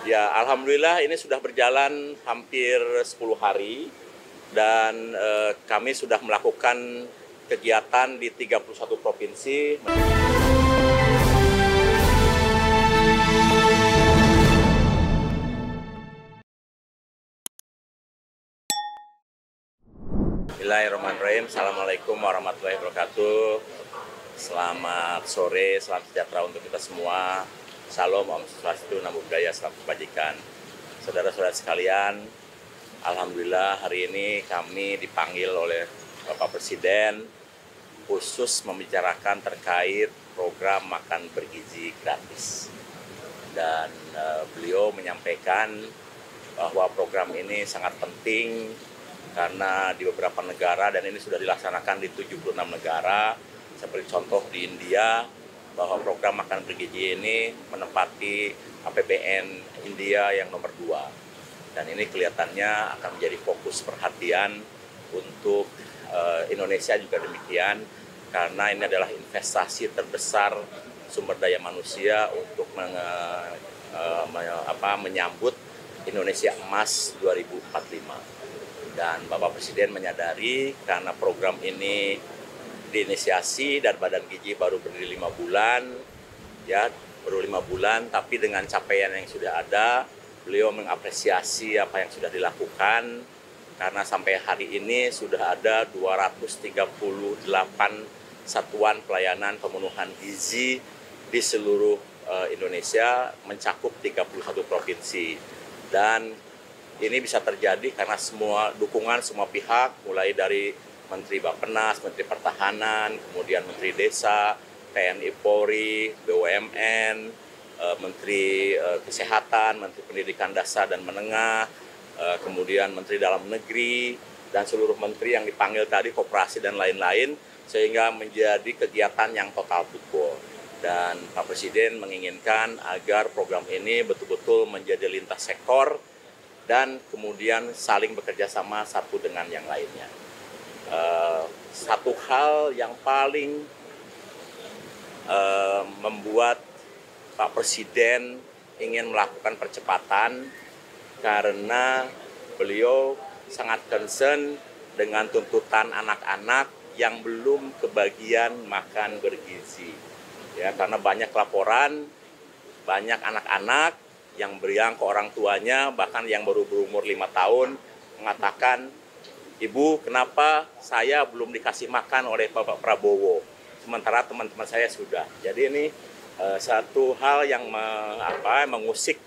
Ya, alhamdulillah ini sudah berjalan hampir 10 hari dan kami sudah melakukan kegiatan di 31 provinsi. Bismillahirrahmanirrahim. Assalamualaikum warahmatullahi wabarakatuh. Selamat sore, salam sejahtera untuk kita semua. Salam, Om Swastiastu, Namo Buddhaya, salam kebajikan. Saudara-saudara sekalian, alhamdulillah hari ini kami dipanggil oleh Bapak Presiden khusus membicarakan terkait program makan bergizi gratis. Dan beliau menyampaikan bahwa program ini sangat penting karena di beberapa negara, dan ini sudah dilaksanakan di 76 negara, seperti contoh di India, bahwa program makan bergizi ini menempati APBN India yang nomor 2. Dan ini kelihatannya akan menjadi fokus perhatian untuk Indonesia juga demikian, karena ini adalah investasi terbesar sumber daya manusia untuk menyambut Indonesia Emas 2045. Dan Bapak Presiden menyadari karena program ini diinisiasi dan Badan Gizi baru berdiri 5 bulan, ya baru 5 bulan, tapi dengan capaian yang sudah ada, beliau mengapresiasi apa yang sudah dilakukan, karena sampai hari ini sudah ada 238 satuan pelayanan pemenuhan gizi di seluruh Indonesia, mencakup 31 provinsi. Dan ini bisa terjadi karena dukungan semua pihak, mulai dari Menteri Bappenas, Menteri Pertahanan, kemudian Menteri Desa, TNI Polri, BUMN, Menteri Kesehatan, Menteri Pendidikan Dasar dan Menengah, kemudian Menteri Dalam Negeri, dan seluruh menteri yang dipanggil tadi, koperasi dan lain-lain, sehingga menjadi kegiatan yang total football. Dan Pak Presiden menginginkan agar program ini betul-betul menjadi lintas sektor dan kemudian saling bekerja sama satu dengan yang lainnya. Satu hal yang paling membuat Pak Presiden ingin melakukan percepatan karena beliau sangat concern dengan tuntutan anak-anak yang belum kebagian makan bergizi. Ya, karena banyak laporan, banyak anak-anak yang beriang ke orang tuanya, bahkan yang baru berumur 5 tahun, mengatakan, "Ibu, kenapa saya belum dikasih makan oleh Bapak Prabowo, sementara teman-teman saya sudah." Jadi ini satu hal yang mengusik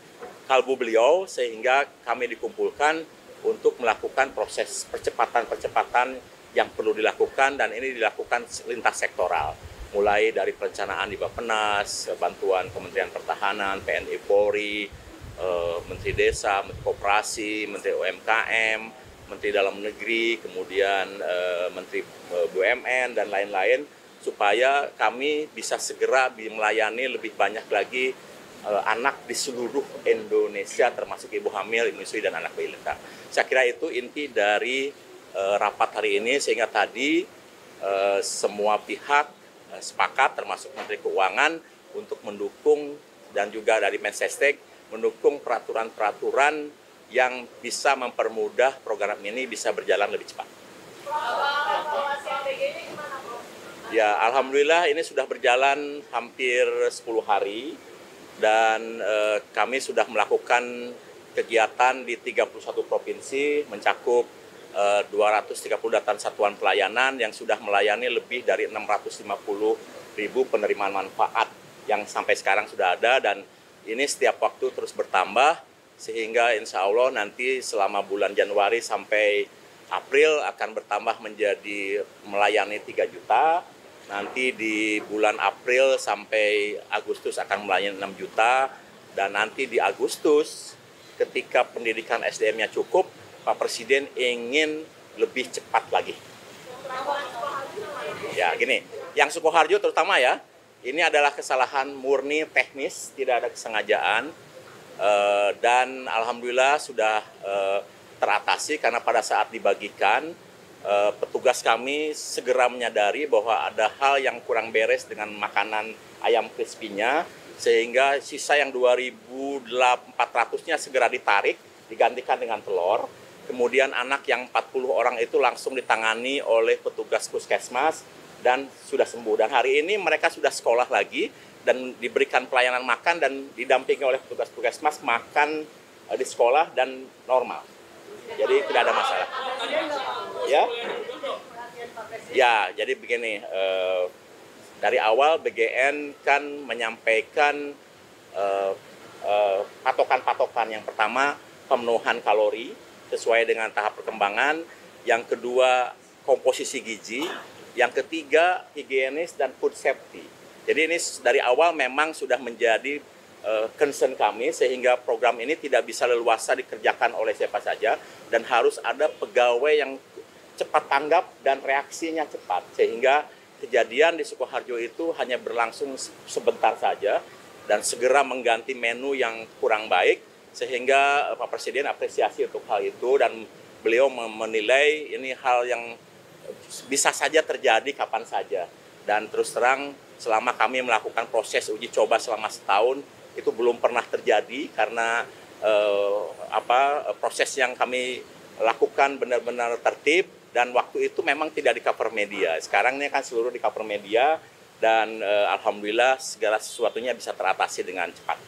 kalbu beliau, sehingga kami dikumpulkan untuk melakukan proses percepatan-percepatan yang perlu dilakukan, dan ini dilakukan lintas sektoral. Mulai dari perencanaan di Bappenas, bantuan Kementerian Pertahanan, TNI Polri, Menteri Desa, Menteri Koperasi, Menteri UMKM, Menteri Dalam Negeri, kemudian Menteri BUMN, dan lain-lain, supaya kami bisa segera melayani lebih banyak lagi anak di seluruh Indonesia, termasuk ibu hamil, ibu menyusui, dan anak balita. Saya kira itu inti dari rapat hari ini, sehingga tadi semua pihak sepakat, termasuk Menteri Keuangan, untuk mendukung, dan juga dari Mensesnek mendukung peraturan-peraturan yang bisa mempermudah program ini bisa berjalan lebih cepat. Ya, alhamdulillah ini sudah berjalan hampir 10 hari dan kami sudah melakukan kegiatan di 31 provinsi, mencakup 238 satuan pelayanan yang sudah melayani lebih dari 650.000 penerimaan manfaat yang sampai sekarang sudah ada, dan ini setiap waktu terus bertambah, sehingga insya Allah nanti selama bulan Januari sampai April akan bertambah menjadi melayani 3 juta, nanti di bulan April sampai Agustus akan melayani 6 juta, dan nanti di Agustus ketika pendidikan SDM-nya cukup, Pak Presiden ingin lebih cepat lagi. Ya, gini, yang Sukoharjo terutama ya, ini adalah kesalahan murni teknis, tidak ada kesengajaan, dan alhamdulillah sudah teratasi karena pada saat dibagikan, petugas kami segera menyadari bahwa ada hal yang kurang beres dengan makanan ayam crispy-nya, sehingga sisa yang 2.400-nya segera ditarik, digantikan dengan telur. Kemudian anak yang 40 orang itu langsung ditangani oleh petugas puskesmas dan sudah sembuh. Dan hari ini mereka sudah sekolah lagi dan diberikan pelayanan makan dan didampingi oleh petugas puskesmas makan di sekolah dan normal. Jadi tidak ada masalah. Ya, ya. Jadi begini, dari awal BGN kan menyampaikan patokan-patokan. Yang pertama pemenuhan kalori sesuai dengan tahap perkembangan, yang kedua komposisi gizi, yang ketiga higienis dan food safety. Jadi ini dari awal memang sudah menjadi concern kami, sehingga program ini tidak bisa leluasa dikerjakan oleh siapa saja dan harus ada pegawai yang cepat tanggap dan reaksinya cepat, sehingga kejadian di Sukoharjo itu hanya berlangsung sebentar saja dan segera mengganti menu yang kurang baik, sehingga Pak Presiden apresiasi untuk hal itu dan beliau menilai ini hal yang bisa saja terjadi kapan saja. Dan terus terang selama kami melakukan proses uji coba selama setahun itu belum pernah terjadi karena proses yang kami lakukan benar-benar tertib dan waktu itu memang tidak di cover media. Sekarang ini kan seluruh di cover media dan alhamdulillah segala sesuatunya bisa teratasi dengan cepat.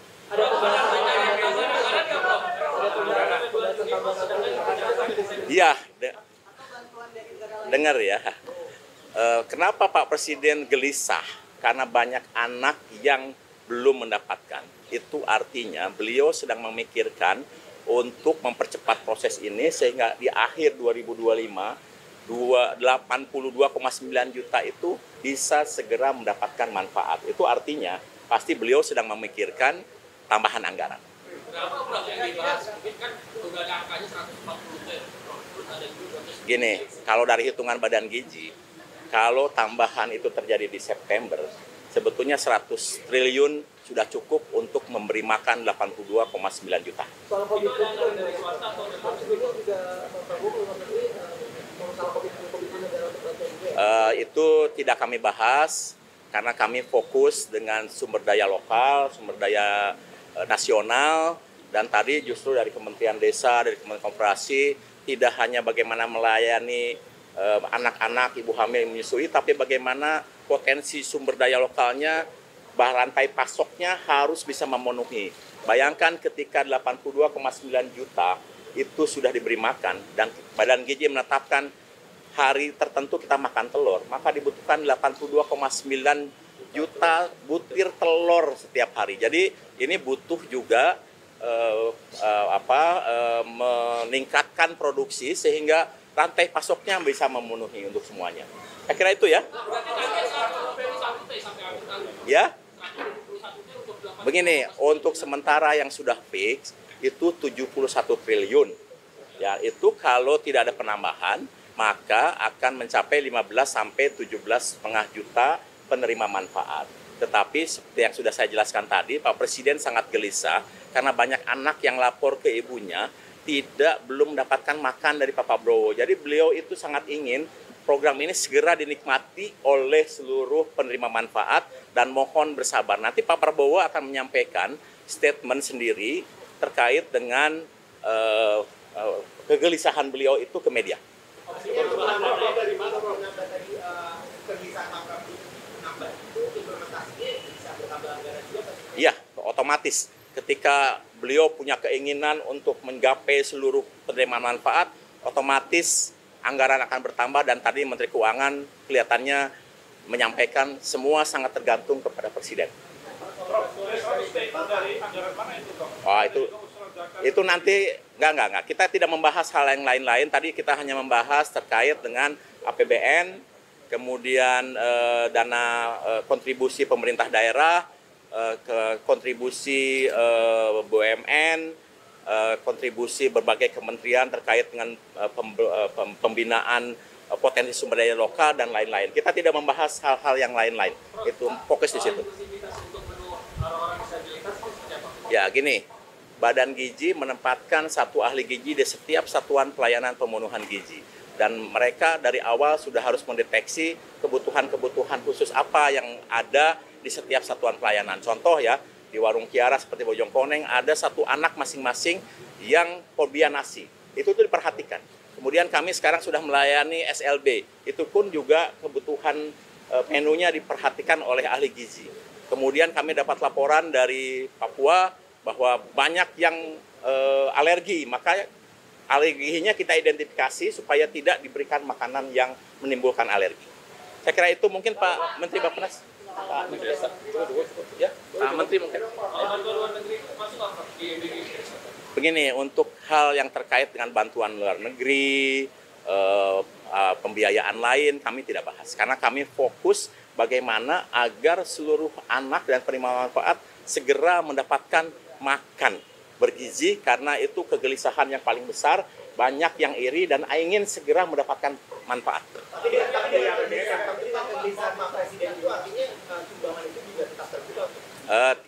Iya, dengar ya. Kenapa Pak Presiden gelisah? Karena banyak anak yang belum mendapatkan. Itu artinya beliau sedang memikirkan untuk mempercepat proses ini sehingga di akhir 2025 82,9 juta itu bisa segera mendapatkan manfaat. Itu artinya pasti beliau sedang memikirkan tambahan anggaran. Gini, kalau dari hitungan Badan Gizi, kalau tambahan itu terjadi di September, sebetulnya 100 triliun sudah cukup untuk memberi makan 82,9 juta. Itu tidak kami bahas karena kami fokus dengan sumber daya lokal, sumber daya nasional, dan tadi justru dari Kementerian Desa, dari Kementerian Koperasi tidak hanya bagaimana melayani anak-anak, ibu hamil menyusui, tapi bagaimana potensi sumber daya lokalnya, rantai pasoknya harus bisa memenuhi. Bayangkan ketika 82,9 juta itu sudah diberi makan dan Badan Gizi menetapkan hari tertentu kita makan telur, maka dibutuhkan 82,9 juta butir telur setiap hari. Jadi ini butuh juga meningkatkan produksi sehingga rantai pasoknya bisa memenuhi untuk semuanya. Saya kira itu ya. Ya. Begini, untuk sementara yang sudah fix itu 71 triliun. Ya, itu kalau tidak ada penambahan, maka akan mencapai 15 sampai 17,5 juta penerima manfaat. Tetapi seperti yang sudah saya jelaskan tadi, Pak Presiden sangat gelisah karena banyak anak yang lapor ke ibunya belum mendapatkan makan dari Pak Prabowo. Jadi beliau itu sangat ingin program ini segera dinikmati oleh seluruh penerima manfaat dan mohon bersabar. Nanti Pak Prabowo akan menyampaikan statement sendiri terkait dengan kegelisahan beliau itu ke media. Iya, otomatis. Ketika beliau punya keinginan untuk menggapai seluruh penerima manfaat, otomatis anggaran akan bertambah dan tadi Menteri Keuangan kelihatannya menyampaikan semua sangat tergantung kepada Presiden. Oh, itu nanti enggak. Kita tidak membahas hal yang lain-lain. Tadi kita hanya membahas terkait dengan APBN, kemudian dana kontribusi pemerintah daerah, ke kontribusi BUMN, kontribusi berbagai kementerian terkait dengan pembinaan potensi sumber daya lokal dan lain-lain. Kita tidak membahas hal-hal yang lain-lain. Itu fokus di situ. Ya, gini. Badan Gizi menempatkan satu ahli gizi di setiap satuan pelayanan pemenuhan gizi. Dan mereka dari awal sudah harus mendeteksi kebutuhan-kebutuhan khusus apa yang ada di setiap satuan pelayanan. Contoh ya, di warung Kiara seperti Bojongkoneng ada satu anak masing-masing yang fobia nasi. Itu tuh diperhatikan. Kemudian kami sekarang sudah melayani SLB. Itu pun juga kebutuhan menunya diperhatikan oleh ahli gizi. Kemudian kami dapat laporan dari Papua bahwa banyak yang alergi, maka alerginya kita identifikasi supaya tidak diberikan makanan yang menimbulkan alergi. Saya kira itu mungkin Pak Menteri Bappenas. Pak Menteri ya, Pak Menteri mungkin. Begini, untuk hal yang terkait dengan bantuan luar negeri, pembiayaan lain kami tidak bahas. Karena kami fokus bagaimana agar seluruh anak dan penerima manfaat segera mendapatkan makan bergizi, karena itu kegelisahan yang paling besar, banyak yang iri dan ingin segera mendapatkan manfaat.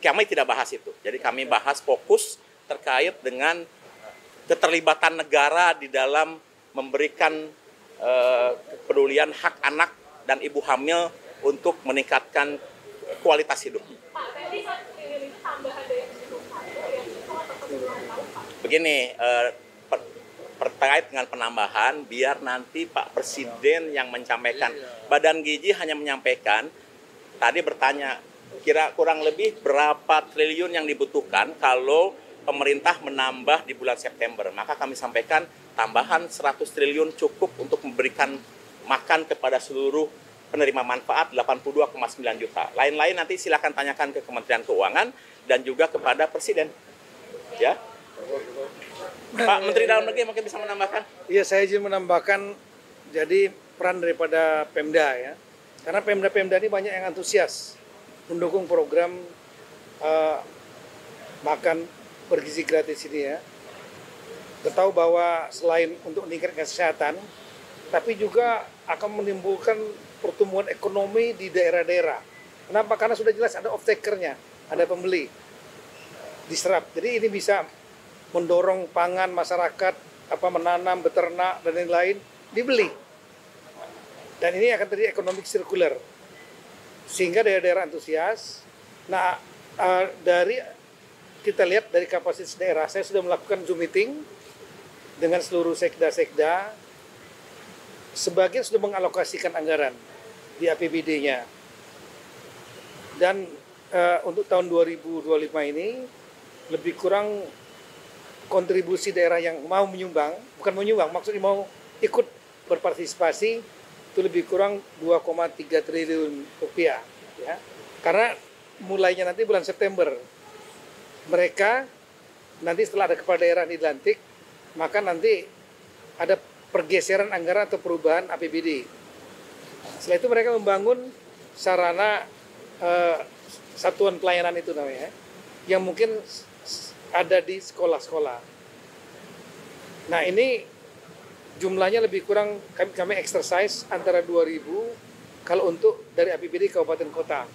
Kami tidak bahas itu, jadi kami bahas fokus terkait dengan keterlibatan negara di dalam memberikan kepedulian hak anak dan ibu hamil untuk meningkatkan kualitas hidup. Begini, terkait dengan penambahan, biar nanti Pak Presiden yang menyampaikan. Badan Gizi hanya menyampaikan, tadi bertanya, kira kurang lebih berapa triliun yang dibutuhkan kalau pemerintah menambah di bulan September. Maka kami sampaikan tambahan 100 triliun cukup untuk memberikan makan kepada seluruh penerima manfaat 82,9 juta. Lain-lain nanti silakan tanyakan ke Kementerian Keuangan dan juga kepada Presiden. Ya. Pak Menteri Dalam Negeri mungkin bisa menambahkan? Iya, saya izin menambahkan, jadi peran daripada Pemda ya. Karena Pemda ini banyak yang antusias mendukung program makan bergizi gratis ini ya. Kita tahu bahwa selain untuk meningkatkan kesehatan, tapi juga akan menimbulkan pertumbuhan ekonomi di daerah-daerah. Kenapa? Karena sudah jelas ada off-takernya, ada pembeli, diserap. Jadi ini bisa mendorong pangan masyarakat, menanam, beternak, dan lain-lain, dibeli. Dan ini akan terjadi ekonomi sirkuler. Sehingga daerah-daerah antusias. Nah, kita lihat dari kapasitas daerah, saya sudah melakukan Zoom meeting dengan seluruh sekda-sekda. Sebagian sudah mengalokasikan anggaran di APBD-nya. Dan untuk tahun 2025 ini, lebih kurang kontribusi daerah yang mau menyumbang, bukan menyumbang, maksudnya mau ikut berpartisipasi, itu lebih kurang 2,3 triliun rupiah. Ya. Karena mulainya nanti bulan September, mereka nanti setelah ada kepala daerah dilantik, maka nanti ada pergeseran anggaran atau perubahan APBD. Setelah itu mereka membangun sarana satuan pelayanan itu namanya, yang mungkin ada di sekolah-sekolah. Nah ini jumlahnya lebih kurang, kami exercise antara 2.000 kalau untuk dari APBD kabupaten kota.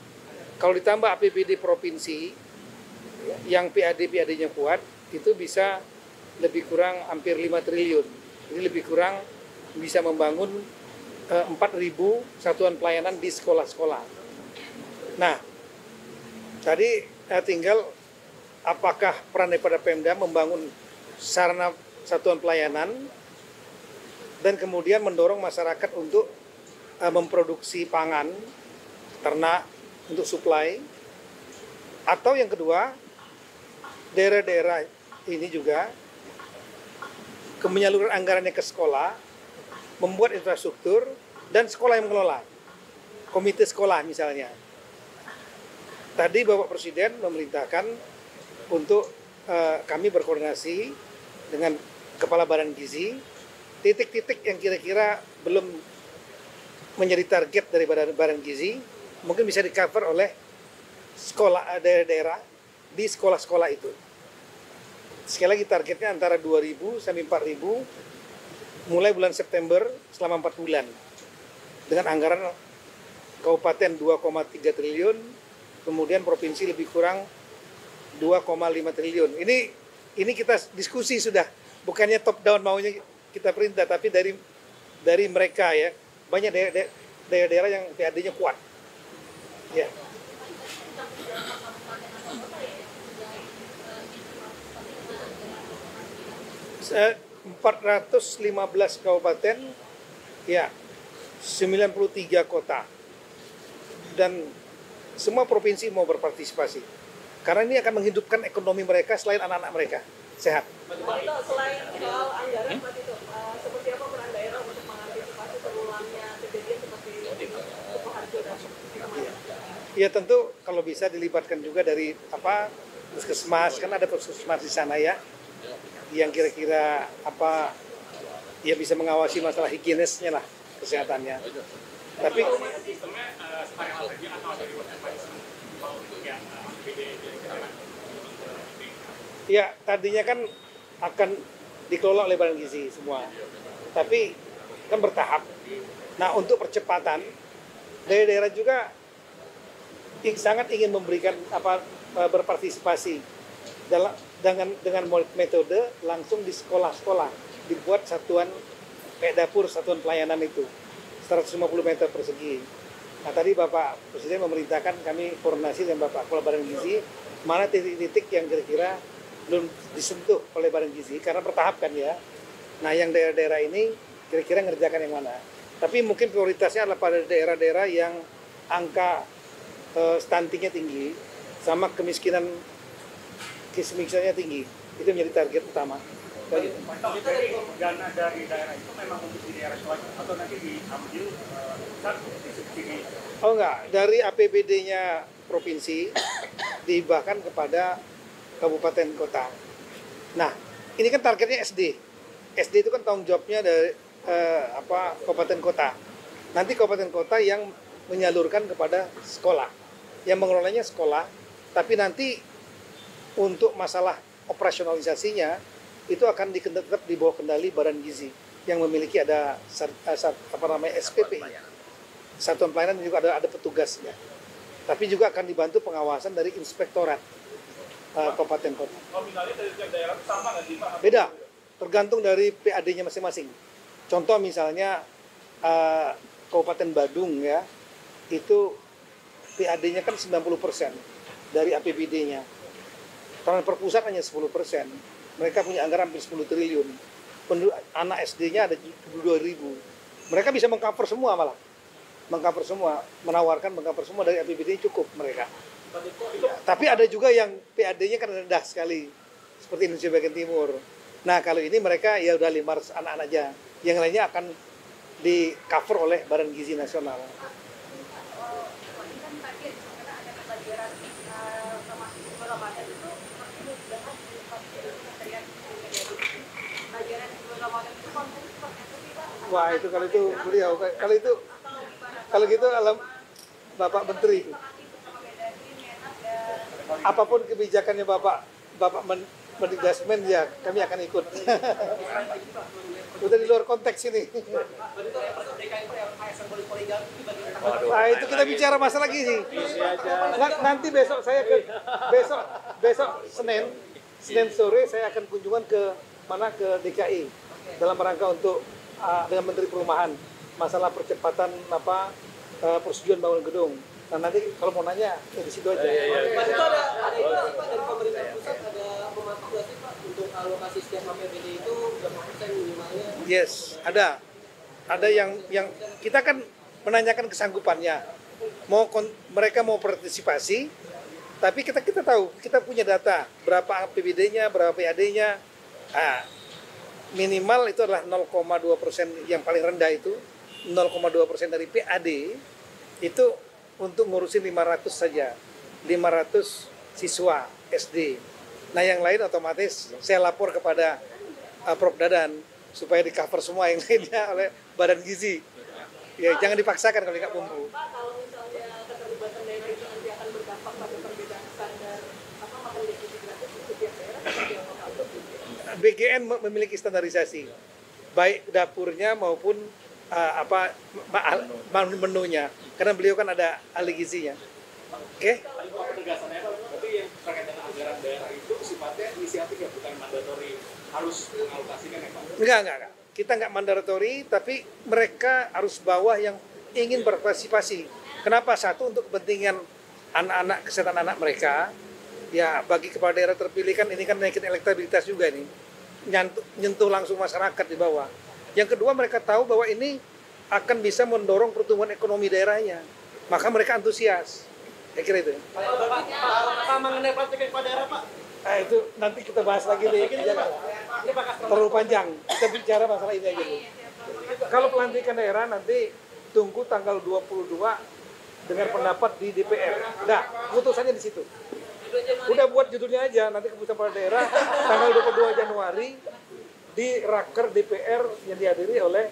Kalau ditambah APBD provinsi yang PAD-nya kuat, itu bisa lebih kurang hampir 5 triliun. Jadi lebih kurang bisa membangun 4.000 satuan pelayanan di sekolah-sekolah. Nah, tadi tinggal apakah peran daripada Pemda membangun sarana satuan pelayanan dan kemudian mendorong masyarakat untuk memproduksi pangan, ternak untuk suplai, atau yang kedua daerah-daerah ini juga menyaluran anggarannya ke sekolah, membuat infrastruktur dan sekolah yang mengelola, komite sekolah misalnya. Tadi Bapak Presiden memerintahkan untuk kami berkoordinasi dengan Kepala Badan Gizi, titik-titik yang kira-kira belum menjadi target dari Badan Gizi, mungkin bisa di-cover oleh sekolah daerah-daerah di sekolah-sekolah itu. Sekali lagi targetnya antara 2.000 sampai 4.000 mulai bulan September selama 4 bulan. Dengan anggaran kabupaten 2,3 triliun, kemudian provinsi lebih kurang 2,5 triliun. Ini kita diskusi sudah, bukannya top down maunya kita perintah, tapi dari mereka ya. Banyak daerah-daerah yang PAD-nya kuat. Ya. 415 kabupaten, ya 93 kota. Dan semua provinsi mau berpartisipasi. Karena ini akan menghidupkan ekonomi mereka selain anak-anak mereka sehat. Pak Tito, selain soal anggaran, Pak Tito, seperti apa peran daerah untuk mengantisipasi terulangnya kejadian seperti Sukoharjo dan kemarin? Ya tentu kalau bisa dilibatkan juga dari puskesmas, kan ada puskesmas di sana ya, yang kira-kira ya bisa mengawasi masalah higienisnya lah, kesehatannya. Tapi ya tadinya kan akan dikelola oleh Badan Gizi semua, tapi kan bertahap. Nah untuk percepatan, daerah-daerah juga sangat ingin memberikan berpartisipasi dengan metode langsung di sekolah-sekolah, dibuat satuan kayak dapur, satuan pelayanan itu 150 meter persegi. Nah tadi Bapak Presiden memerintahkan kami koordinasi dengan Bapak Kepala Badan Gizi mana titik-titik yang kira-kira belum disentuh oleh Badan Gizi karena bertahap kan ya. Nah yang daerah-daerah ini kira-kira ngerjakan yang mana. Tapi mungkin prioritasnya adalah pada daerah-daerah yang angka stuntingnya tinggi sama kemiskinan tinggi. Itu menjadi target utama. Jadi dana dari daerah itu memang untuk di daerah selatan atau nanti diambil pusat disubsidi? Oh enggak, dari APBD-nya provinsi dihibahkan kepada kabupaten kota. Nah, ini kan targetnya SD. SD itu kan tanggung jawabnya dari kabupaten kota. Nanti kabupaten kota yang menyalurkan kepada sekolah. Yang mengelolanya sekolah, tapi nanti untuk masalah operasionalisasinya itu akan tetap di bawah kendali Badan Gizi yang memiliki ada SPP, Satuan Pelayanan, juga ada petugasnya. Tapi juga akan dibantu pengawasan dari inspektorat kabupaten kota. Nominalnya dari tiap daerah sama nggak sih Pak? Beda, tergantung dari PAD-nya masing-masing. Contoh misalnya Kabupaten Badung ya, itu PAD-nya kan 90% dari APBD-nya. Transfer pusat hanya 10%. Mereka punya anggaran hampir 10 triliun. Anak SD-nya ada 22.000. Mereka bisa mengcover semua malah. Mengcover semua, mengcover semua dari APBD cukup mereka. Tapi ada juga yang PAD-nya kan rendah sekali. Seperti Indonesia bagian timur. Nah, kalau ini mereka ya udah 500 anak aja. Yang lainnya akan di cover oleh Badan Gizi Nasional. Wah itu beliau kalau gitu alam Bapak Menteri, apapun kebijakannya Bapak mendasmen ya kami akan ikut. Udah di luar konteks ini. Nah itu kita bicara masalah gizi. Nanti besok saya besok Senin sore saya akan kunjungan ke DKI dalam rangka untuk dengan Menteri Perumahan masalah percepatan persetujuan bangun gedung. Nah nanti kalau mau nanya di situ aja. Pak Tito, ada dari pemerintah pusat ada mematok nggak sih Pak untuk alokasi setiap APBD itu berapa persen minimalnya? Yes, ada. Ada yang kita kan menanyakan kesanggupannya. Mereka mau partisipasi, tapi kita tahu, kita punya data berapa APBD-nya, berapa PAD-nya. Minimal itu adalah 0,2% yang paling rendah itu 0,2% dari PAD itu untuk ngurusin 500 saja, 500 siswa SD. Nah yang lain otomatis saya lapor kepada Prof Dadan supaya di cover semua yang lainnya oleh Badan Gizi. Ya jangan dipaksakan kalau nggak mampu. Pak, kalau misalnya keterlibatan daerah itu nanti akan berdampak pada perbedaan standar makan gizi gratis di setiap daerah, seperti apa Pak? BGN memiliki standarisasi baik dapurnya maupun menunya karena beliau kan ada ahli gizinya. Oke? Penegasannya berarti yang terkait dengan anggaran daerah itu sifatnya inisiatif ya, bukan mandatori harus mengalokasikan ya Pak? Enggak. Kita nggak mandatori, tapi mereka harus bawah yang ingin berpartisipasi. Kenapa? Satu, untuk kepentingan anak-anak, kesehatan anak mereka. Ya bagi kepala daerah terpilih kan ini kan naikin elektabilitas juga nih. nyentuh langsung masyarakat di bawah. Yang kedua, mereka tahu bahwa ini akan bisa mendorong pertumbuhan ekonomi daerahnya. Maka mereka antusias. Saya kira itu. Pak mengenai praktik kepala daerah, Pak. Nah, itu nanti kita bahas lagi nih. Jangan terlalu panjang. Kita bicara masalah ini aja dulu. Kalau pelantikan daerah nanti tunggu tanggal 22 dengan pendapat di DPR. Nah, putusannya di situ. Udah buat judulnya aja, nanti keputusan kepala daerah tanggal 22 Januari di Raker DPR yang dihadiri oleh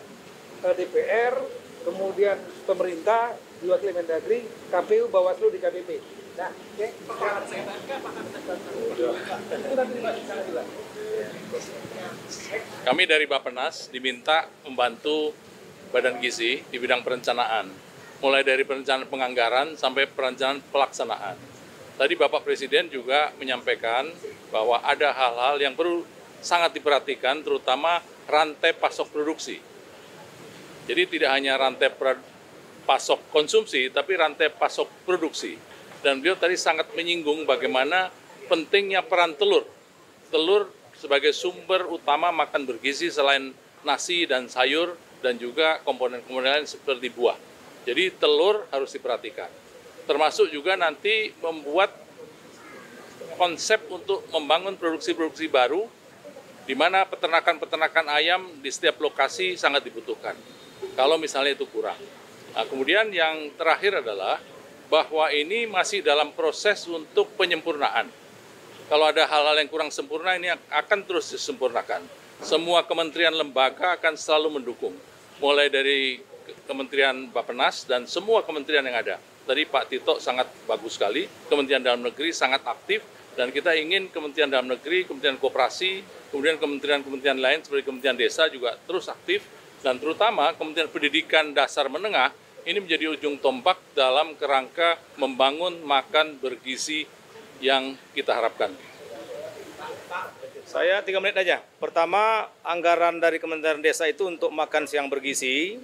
DPR, kemudian pemerintah, diwakili Mendagri, KPU, Bawaslu, DKPP. Nah, oke. Kami dari Bappenas diminta membantu Badan Gizi di bidang perencanaan, mulai dari perencanaan penganggaran sampai perencanaan pelaksanaan. Tadi Bapak Presiden juga menyampaikan bahwa ada hal-hal yang perlu sangat diperhatikan, terutama rantai pasok produksi. Jadi tidak hanya rantai pasok konsumsi, tapi rantai pasok produksi. Dan beliau tadi sangat menyinggung bagaimana pentingnya peran telur. Telur sebagai sumber utama makan bergizi selain nasi dan sayur dan juga komponen-komponen lain seperti buah. Jadi telur harus diperhatikan. Termasuk juga nanti membuat konsep untuk membangun produksi-produksi baru di mana peternakan-peternakan ayam di setiap lokasi sangat dibutuhkan. Kalau misalnya itu kurang. Nah, kemudian yang terakhir adalah bahwa ini masih dalam proses untuk penyempurnaan. Kalau ada hal-hal yang kurang sempurna, ini akan terus disempurnakan. Semua kementerian lembaga akan selalu mendukung, mulai dari Kementerian Bappenas dan semua kementerian yang ada. Tadi Pak Tito sangat bagus sekali, Kementerian Dalam Negeri sangat aktif, dan kita ingin Kementerian Dalam Negeri, Kementerian Koperasi, kemudian kementerian-kementerian lain seperti Kementerian Desa juga terus aktif, dan terutama Kementerian Pendidikan Dasar Menengah ini menjadi ujung tombak dalam kerangka membangun makan bergizi yang kita harapkan. Saya 3 menit aja. Pertama, anggaran dari Kementerian Desa itu untuk makan siang bergizi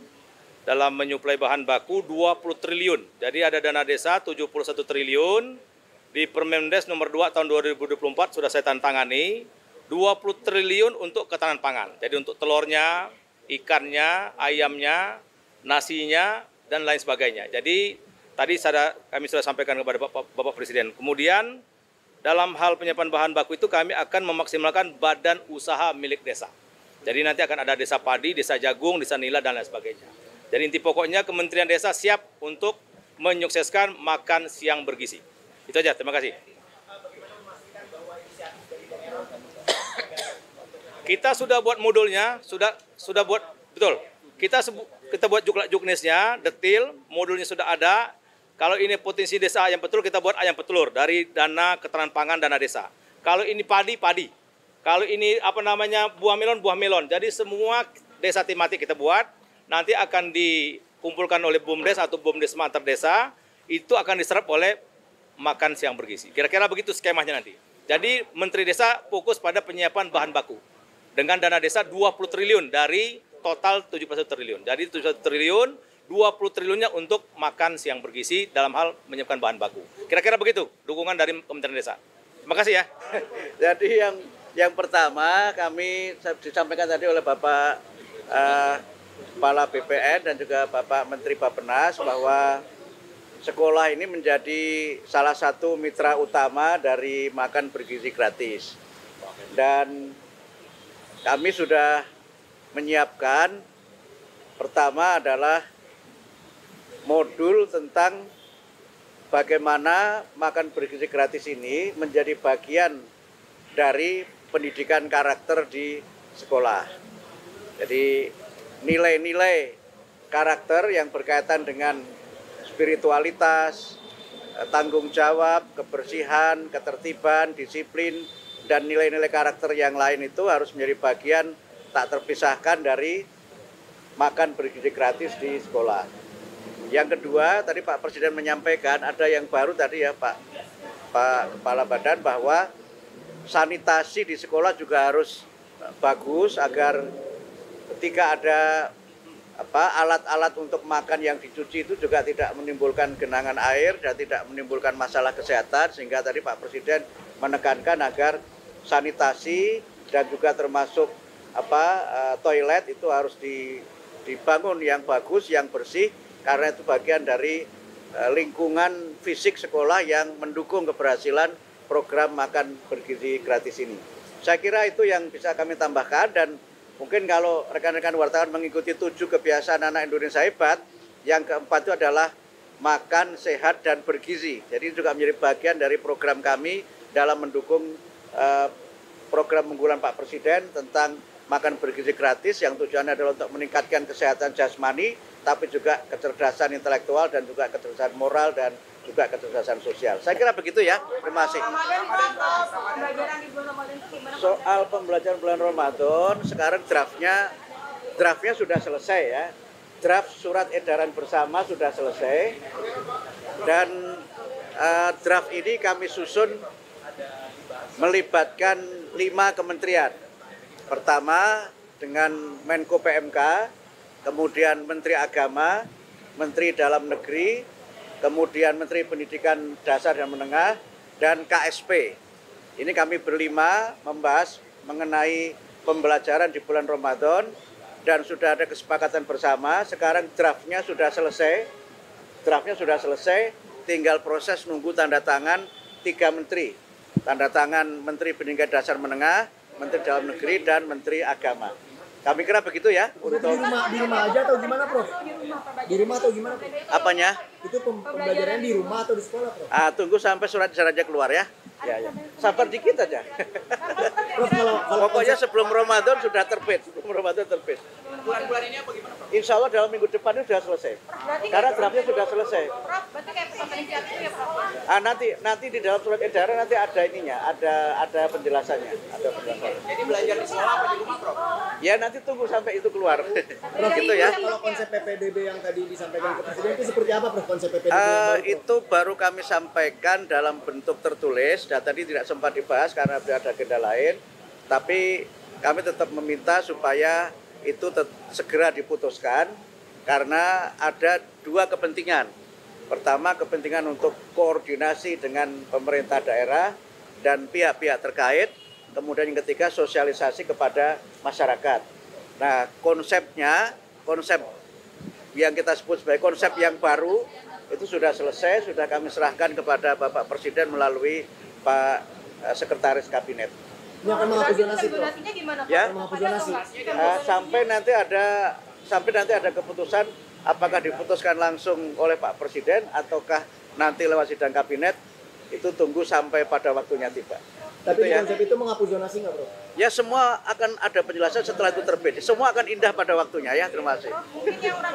dalam menyuplai bahan baku 20 triliun. Jadi ada dana desa 71 triliun. Di Permendes nomor 2 tahun 2024 sudah saya tantangani 20 triliun untuk ketahanan pangan. Jadi untuk telurnya, ikannya, ayamnya, nasinya, dan lain sebagainya. Jadi tadi kami sudah sampaikan kepada Bapak Presiden. Kemudian dalam hal penyiapan bahan baku itu kami akan memaksimalkan badan usaha milik desa. Jadi nanti akan ada desa padi, desa jagung, desa nila, dan lain sebagainya. Jadi inti pokoknya Kementerian Desa siap untuk menyukseskan makan siang bergizi. Itu aja, terima kasih. Kita sudah buat modulnya, sudah buat betul. Kita buat juknisnya, detail, modulnya sudah ada. Kalau ini potensi desa ayam petelur, kita buat ayam petelur dari dana ketahanan pangan dana desa. Kalau ini padi. Kalau ini buah melon. Jadi semua desa tematik kita buat, nanti akan dikumpulkan oleh BUMDes atau BUMDesma antar desa, itu akan diserap oleh makan siang bergizi. Kira-kira begitu skemanya nanti. Jadi Menteri Desa fokus pada penyiapan bahan baku. Dengan dana desa 20 triliun dari total 71 triliun. Jadi 71 triliun, 20 triliunnya untuk makan siang bergizi dalam hal menyiapkan bahan baku. Kira-kira begitu dukungan dari Kementerian Desa. Terima kasih ya. Jadi yang pertama kami disampaikan tadi oleh Bapak Kepala BPN dan juga Bapak Menteri Bappenas bahwa sekolah ini menjadi salah satu mitra utama dari makan bergizi gratis. Dan kami sudah menyiapkan, pertama adalah modul tentang bagaimana makan bergizi gratis ini menjadi bagian dari pendidikan karakter di sekolah. Jadi nilai-nilai karakter yang berkaitan dengan spiritualitas, tanggung jawab, kebersihan, ketertiban, disiplin, dan nilai-nilai karakter yang lain itu harus menjadi bagian tak terpisahkan dari makan bergizi gratis di sekolah. Yang kedua, tadi Pak Presiden menyampaikan ada yang baru tadi ya Pak Kepala Badan, bahwa sanitasi di sekolah juga harus bagus agar ketika ada alat-alat untuk makan yang dicuci itu juga tidak menimbulkan genangan air dan tidak menimbulkan masalah kesehatan, sehingga tadi Pak Presiden menekankan agar sanitasi dan juga termasuk toilet itu harus dibangun yang bagus, yang bersih, karena itu bagian dari lingkungan fisik sekolah yang mendukung keberhasilan program makan bergizi gratis ini. Saya kira itu yang bisa kami tambahkan, dan mungkin kalau rekan-rekan wartawan mengikuti 7 kebiasaan anak Indonesia hebat, yang keempat itu adalah makan sehat dan bergizi. Jadi juga menjadi bagian dari program kami dalam mendukung program unggulan Pak Presiden tentang makan bergizi gratis, yang tujuannya adalah untuk meningkatkan kesehatan jasmani, tapi juga kecerdasan intelektual dan juga kecerdasan moral dan juga kecerdasan sosial. Saya kira begitu ya. Terima kasih. Soal pembelajaran bulan Ramadan, sekarang draftnya sudah selesai ya. Draft surat edaran bersama sudah selesai, dan draft ini kami susun melibatkan 5 kementerian. Pertama dengan Menko PMK, kemudian Menteri Agama, Menteri Dalam Negeri, kemudian Menteri Pendidikan Dasar dan Menengah, dan KSP. Ini kami berlima membahas mengenai pembelajaran di bulan Ramadan, dan sudah ada kesepakatan bersama. Sekarang draftnya sudah selesai, tinggal proses nunggu tanda tangan 3 menteri. Tanda tangan Menteri Pendidikan Dasar Menengah, Menteri Dalam Negeri, dan Menteri Agama. Kami kira begitu ya. Untuk di rumah aja atau gimana, Prof? Di rumah atau gimana, Prof? Apanya? Itu pembelajaran di rumah atau di sekolah, Prof? Tunggu sampai surat edarannya keluar ya. Ya. Sabar dikit aja. Prof, kalau Pokoknya sebelum Ramadan sudah terbit. Bulan-bulan ini apa gimana, Prof? Insya Allah dalam minggu depan itu sudah selesai. Karena draftnya sudah selesai. Prof, berarti kayak pesan inisiatif ya, Prof? Nanti di dalam surat edaran nanti ada ininya, ada penjelasannya. Jadi belajar di sekolah apa di rumah, Prof? Ya nanti tunggu sampai itu keluar. Prof, Gitu ya. Kalau konsep PPDB yang tadi disampaikan ke Presiden itu seperti apa, Prof? Konsep PPDB yang baru, Prof? Itu baru kami sampaikan dalam bentuk tertulis, dan tadi tidak sempat dibahas karena ada agenda lain. Tapi kami tetap meminta supaya itu segera diputuskan, karena ada 2 kepentingan. Pertama, kepentingan untuk koordinasi dengan pemerintah daerah dan pihak-pihak terkait. Kemudian yang ketiga, sosialisasi kepada masyarakat. Nah, konsep yang kita sebut sebagai konsep yang baru itu sudah selesai, sudah kami serahkan kepada Bapak Presiden melalui Pak Sekretaris Kabinet. Ini akan menghapus zonasi, Prof? Zonasinya gimana, Prof? Ya, Menghapus zonasi. sampai nanti ada keputusan apakah diputuskan langsung oleh Pak Presiden ataukah nanti lewat sidang kabinet, itu tunggu sampai pada waktunya tiba. Tapi Gitu di ya. konsep itu menghapus zonasi nggak, Prof? Ya, semua akan ada penjelasan setelah itu terbit. Semua akan indah pada waktunya ya. Terima kasih. Mungkin yang orang